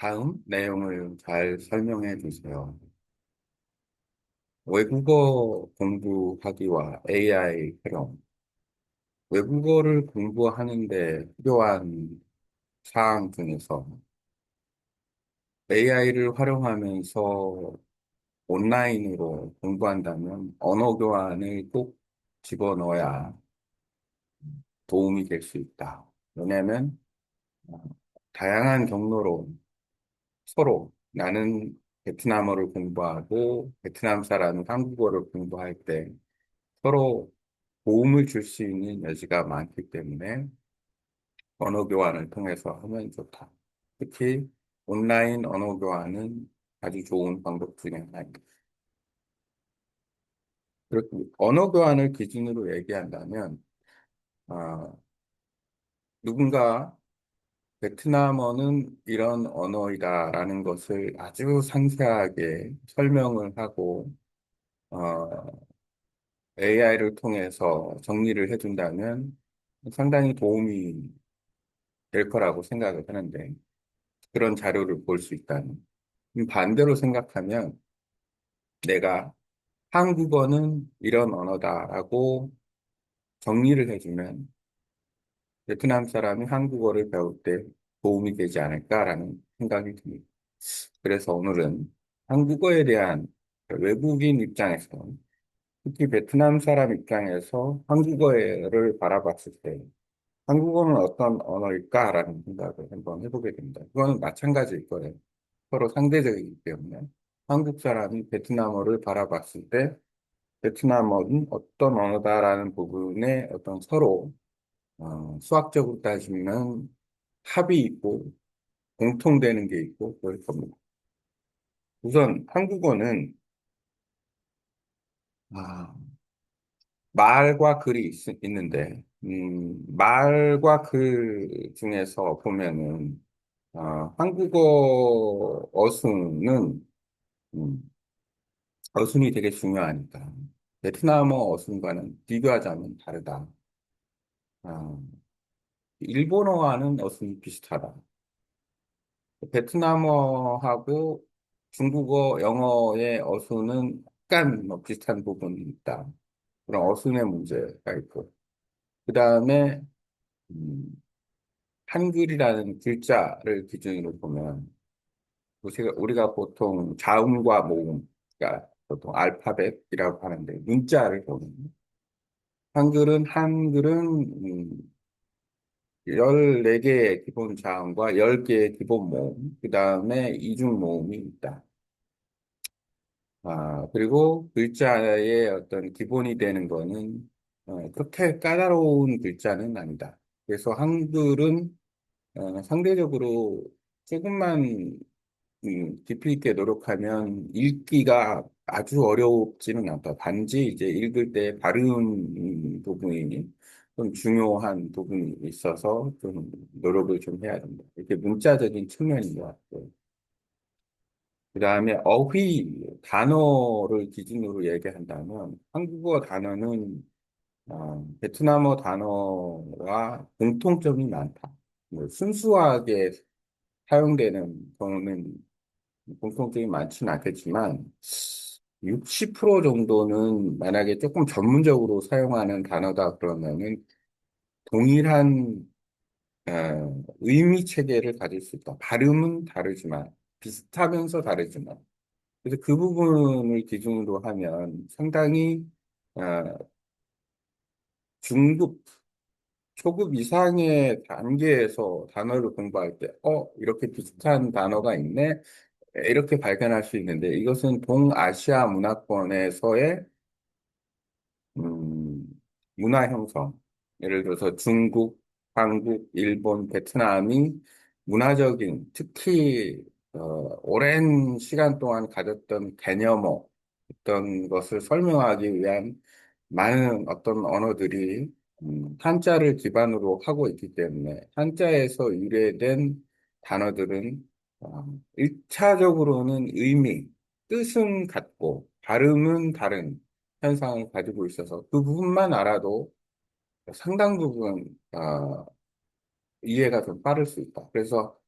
다음 내용을 잘 설명해 주세요. 외국어 공부하기와 AI 활용. 외국어를 공부하는데 필요한 사항 중에서 AI를 활용하면서 온라인으로 공부한다면 언어 교환을 꼭 집어넣어야 도움이 될 수 있다. 왜냐하면 어, 다양한 경로로 서로 나는 베트남어를 공부하고 베트남 사람은 한국어를 공부할 때 서로 도움을 줄 수 있는 여지가 많기 때문에 언어 교환을 통해서 하면 좋다. 특히 온라인 언어 교환은 아주 좋은 방법 중에 하나입니다. 그리고 언어 교환을 기준으로 얘기한다면 어, 누군가 베트남어는 이런 언어이다라는 것을 아주 상세하게 설명을 하고 AI를 통해서 정리를 해준다면 상당히 도움이 될 거라고 생각을 하는데 그런 자료를 볼 수 있다는. 반대로 생각하면 내가 한국어는 이런 언어다라고 정리를 해주면 베트남 사람이 한국어를 배울 때 도움이 되지 않을까라는 생각이 듭니다. 그래서 오늘은 한국어에 대한 외국인 입장에서 특히 베트남 사람 입장에서 한국어를 바라봤을 때 한국어는 어떤 언어일까라는 생각을 한번 해보게 됩니다. 그거는 마찬가지일 거예요. 서로 상대적이기 때문에 한국 사람이 베트남어를 바라봤을 때 베트남어는 어떤 언어다라는 부분에 어떤 서로 수학적으로 따지면 합이 있고 공통되는 게 있고 그럴 겁니다. 우선 한국어는 아, 말과 글이 있는데 말과 글 중에서 보면은 한국어 어순은 음, 어순이 되게 중요하니까 베트남어 어순과는 비교하자면 다르다. 아, 일본어와는 어순이 비슷하다. 베트남어하고 중국어, 영어의 어순은 약간 뭐 비슷한 부분이 있다. 그런 어순의 문제가 있고. 그 다음에 음, 한글이라는 글자를 기준으로 보면 우리가 보통 자음과 모음, 그러니까 보통 알파벳이라고 하는데 문자를 보면 한글은 14개의 기본 자음과 10개의 기본 모음, 그 다음에 이중 모음이 있다. 그리고 글자의 어떤 기본이 되는 거는 그렇게 까다로운 글자는 아니다. 그래서 한글은 상대적으로 조금만 깊이 있게 노력하면 읽기가 아주 어렵지는 않다. 단지 이제 읽을 때 발음 부분이 좀 중요한 부분이 있어서 좀 노력을 좀 해야 된다. 이렇게 문자적인 측면인 것 같고요. 그 다음에 어휘 단어를 기준으로 얘기한다면 한국어 단어는 베트남어 단어와 공통점이 많다. 뭐 순수하게 사용되는 경우는 공통점이 많지는 않겠지만 60% 정도는 만약에 조금 전문적으로 사용하는 단어다 그러면은 동일한 의미 체계를 가질 수 있다. 발음은 다르지만 비슷하면서 다르지만 그래서 그 부분을 기준으로 하면 상당히 어, 중급, 초급 이상의 단계에서 단어를 공부할 때, 이렇게 비슷한 단어가 있네? 이렇게 발견할 수 있는데 이것은 동아시아 문화권에서의 음, 문화 형성. 예를 들어서 중국, 한국, 일본, 베트남이 문화적인, 특히 오랜 시간 동안 가졌던 개념어, 어떤 것을 설명하기 위한 많은 어떤 언어들이 한자를 기반으로 하고 있기 때문에 한자에서 유래된 단어들은 1차적으로는 의미, 뜻은 같고 발음은 다른 현상을 가지고 있어서 그 부분만 알아도 상당 부분 이해가 좀 빠를 수 있다. 그래서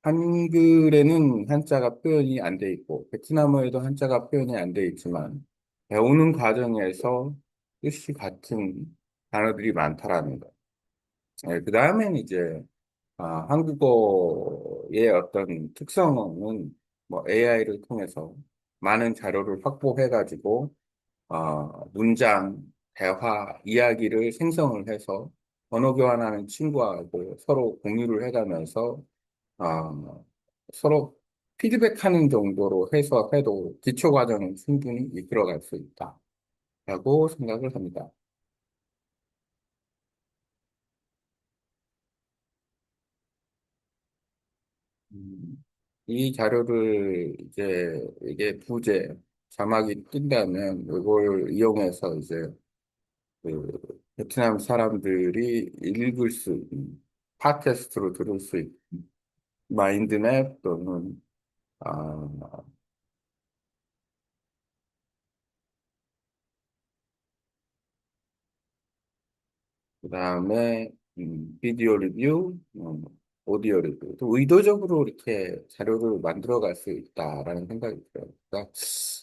한글에는 한자가 표현이 안 돼 있고, 베트남어에도 한자가 표현이 안 돼 있지만, 배우는 과정에서 뜻이 같은 단어들이 많다라는 거. 네, 그 다음엔 이제, 한국어의 어떤 특성은 뭐 AI를 통해서 많은 자료를 확보해가지고, 문장, 대화, 이야기를 생성을 해서 언어 교환하는 친구하고 서로 공유를 해가면서 서로 피드백하는 정도로 해서 해도 기초 과정은 충분히 이끌어갈 수 있다라고 생각을 합니다. 이 자료를 이제 이게 부제 자막이 뜬다면 이걸 이용해서 이제 그 베트남 사람들이 읽을 수 있는 팟캐스트로 들을 수 있는 마인드맵 또는 아, 그다음에 비디오 리뷰, 오디오 리뷰 또 의도적으로 이렇게 자료를 만들어 갈 수 있다라는 생각이 들어요. 그러니까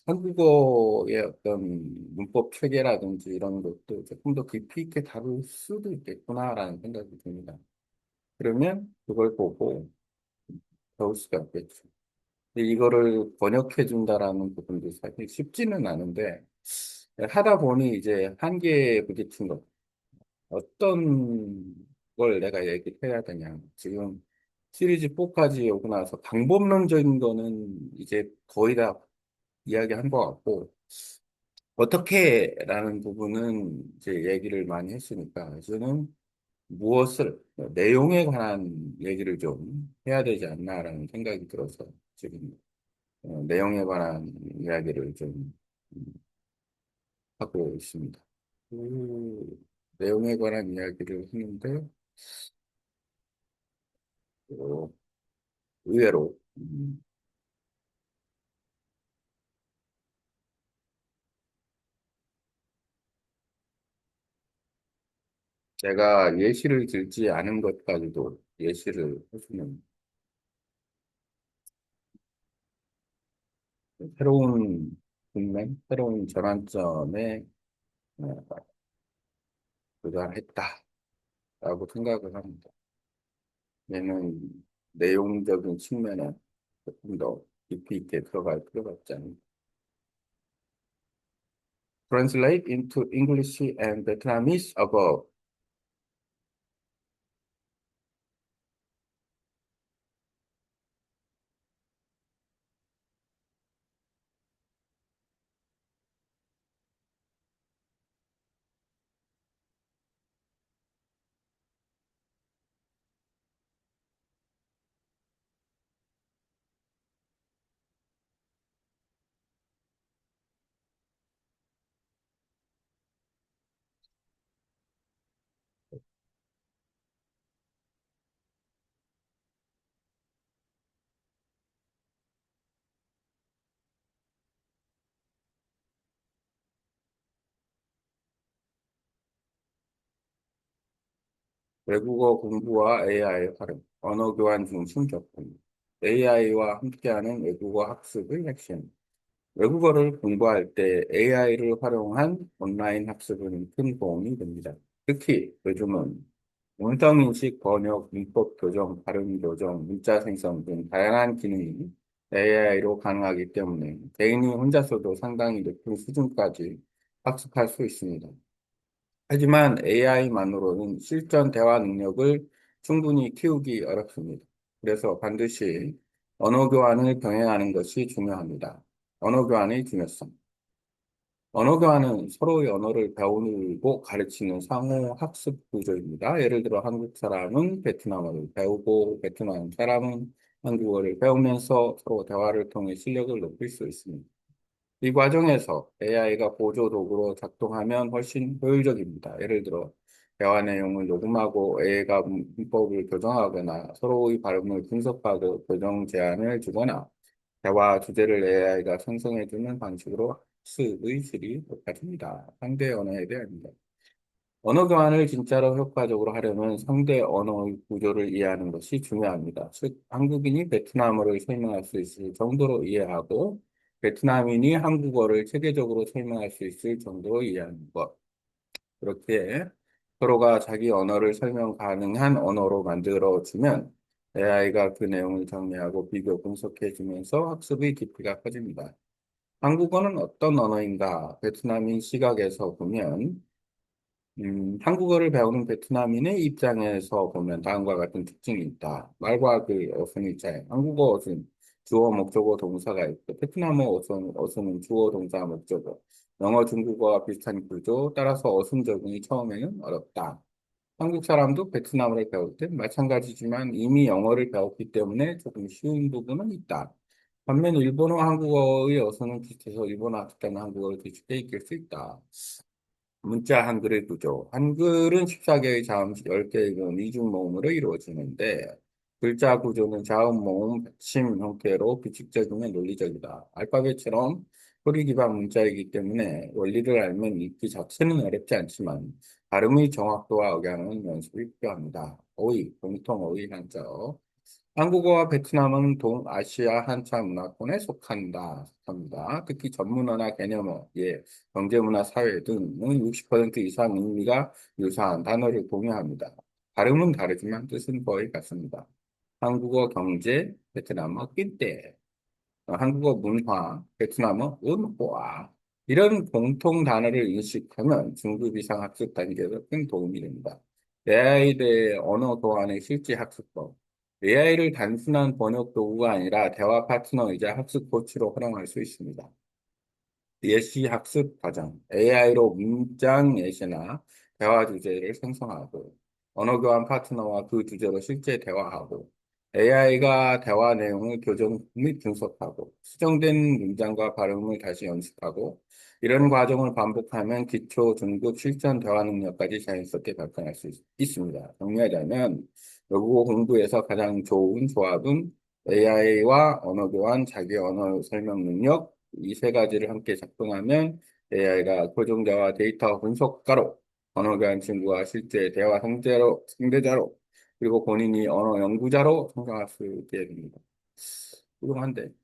한국어의 어떤 문법 체계라든지 이런 것도 조금 더 깊이 있게 다룰 수도 있겠구나라는 생각이 듭니다. 그러면 그걸 보고 배울 수가 있겠죠. 근데 이거를 번역해 준다라는 부분도 사실 쉽지는 않은데 하다 보니 이제 한계에 부딪힌 것. 어떤 걸 내가 얘기를 해야 되냐. 지금 시리즈 4까지 오고 나서 방법론적인 거는 이제 거의 다 이야기한 것 같고, 어떻게라는 부분은 이제 얘기를 많이 했으니까, 이제는 무엇을, 내용에 관한 얘기를 좀 해야 되지 않나라는 생각이 들어서 지금 내용에 관한 이야기를 좀 음, 하고 있습니다. 그 내용에 관한 이야기를 했는데, 어, 의외로 내가 예시를 들지 않은 것까지도 예시를 해주는 새로운 국면, 새로운 전환점에 도달했다라고 생각을 합니다. 얘는 내용적인 측면에 조금 더 깊이 있게 들어갈 필요가 있지 않나. Translate into English and Vietnamese above. 외국어 공부와 AI 활용, 언어 교환 중심 접근, AI와 함께하는 외국어 학습의 핵심. 외국어를 공부할 때 AI를 활용한 온라인 학습은 큰 도움이 됩니다. 특히 요즘은 음성인식, 번역, 문법 교정, 발음 교정, 문자 생성 등 다양한 기능이 AI로 가능하기 때문에 개인이 혼자서도 상당히 높은 수준까지 학습할 수 있습니다. 하지만 AI만으로는 실전 대화 능력을 충분히 키우기 어렵습니다. 그래서 반드시 언어 교환을 병행하는 것이 중요합니다. 언어 교환의 중요성. 언어 교환은 서로의 언어를 배우고 가르치는 상호 학습 구조입니다. 예를 들어 한국 사람은 베트남어를 배우고 베트남 사람은 한국어를 배우면서 서로 대화를 통해 실력을 높일 수 있습니다. 이 과정에서 AI가 보조 도구로 작동하면 훨씬 효율적입니다. 예를 들어, 대화 내용을 녹음하고 AI가 문법을 교정하거나 서로의 발음을 분석하고 교정 제안을 주거나 대화 주제를 AI가 생성해주는 방식으로 학습의 질이 높아집니다. 상대 언어에 대합니다. 언어 교환을 진짜로 효과적으로 하려면 상대 언어 구조를 이해하는 것이 중요합니다. 즉, 한국인이 베트남어를 설명할 수 있을 정도로 이해하고, 베트남인이 한국어를 체계적으로 설명할 수 있을 정도로 이해하는 것. 그렇게 서로가 자기 언어를 설명 가능한 언어로 만들어주면 AI가 그 내용을 정리하고 비교 분석해주면서 학습의 깊이가 커집니다. 한국어는 어떤 언어인가? 베트남인 시각에서 보면 한국어를 배우는 베트남인의 입장에서 보면 다음과 같은 특징이 있다. 말과 그 어순이 차이. 한국어 어순, 주어, 목적어, 동사가 있고, 베트남어 어순은 주어, 동사, 목적어. 영어, 중국어와 비슷한 구조, 따라서 어순 적응이 처음에는 어렵다. 한국 사람도 베트남어를 배울 때 마찬가지지만 이미 영어를 배웠기 때문에 조금 쉬운 부분은 있다. 반면 일본어, 한국어의 어순은 비슷해서 일본어 학습자는 한국어를 더 쉽게 익힐 수 있다. 문자 한글의 구조. 한글은 14개의 자음 10개의 이중 모음으로 이루어지는데, 글자 구조는 자음, 모음, 받침 형태로 규칙적이며 논리적이다. 알파벳처럼 소리 기반 문자이기 때문에 원리를 알면 읽기 자체는 어렵지 않지만, 발음의 정확도와 억양은 연습이 필요합니다. 어휘, 공통 어휘 한자어. 한국어와 베트남은 동아시아 한자 문화권에 속한다. 특히 전문어나 개념어, 예, 경제문화, 사회 등은 60% 이상 의미가 유사한 단어를 공유합니다. 발음은 다르지만 뜻은 거의 같습니다. 한국어 경제, 베트남어 낀대, 한국어 문화, 베트남어 은화. 이런 공통 단어를 인식하면 중급 이상 학습 단계에서 큰 도움이 됩니다. AI의 언어 교환의 실제 학습법. AI를 단순한 번역 도구가 아니라 대화 파트너이자 학습 코치로 활용할 수 있습니다. 예시 학습 과정, AI로 문장 예시나 대화 주제를 생성하고, 언어 교환 파트너와 그 주제로 실제 대화하고, AI가 대화 내용을 교정 및 분석하고, 수정된 문장과 발음을 다시 연습하고, 이런 과정을 반복하면 기초, 중급, 실전 대화 능력까지 자연스럽게 발전할 수 있습니다. 정리하자면, 외국어 공부에서 가장 좋은 조합은 AI와 언어 교환, 자기 언어 설명 능력, 이 세 가지를 함께 작동하면 AI가 고정자와 데이터 분석가로, 언어 교환 친구와 실제 대화 상대자로, 그리고 본인이 언어 연구자로 성장할 수 있게 됩니다. 훌륭한데.